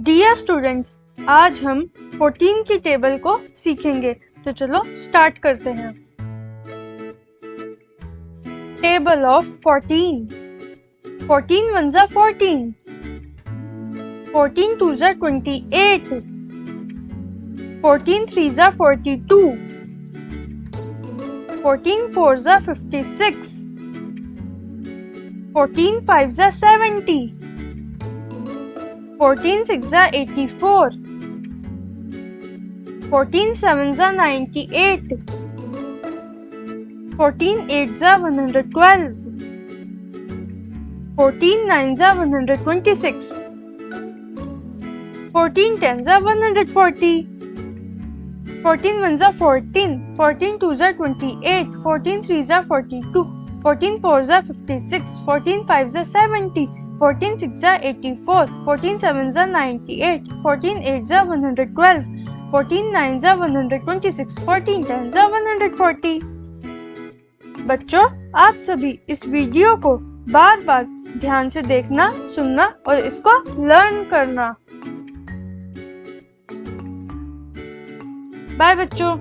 Dear students, आज हम 14 की टेबल को सीखेंगे। तो चलो स्टार्ट करते हैं। Table of 14। 14 1 जा 14, 14 2 जा 28, 14 3 जा 42, 14 4 जा 56, 14 5 जा 70, 14 6 जा 84, 14 7 जा 98, 14 8 जा 112, 14 9 जा 126, 14 10 जा 140, 14 1 जा 14, 14 2 जा 28, 14 3 जा 42, 14 4 जा 56, 14 5 जा 70, 14 6 जा 84, 14 7 जा 98, 14 8 जा 112, 14 9 जा 126, 14 10 जा 140। बच्चों, आप सभी इस वीडियो को बार बार ध्यान से देखना, सुनना और इसको लर्न करना। बाय बच्चों।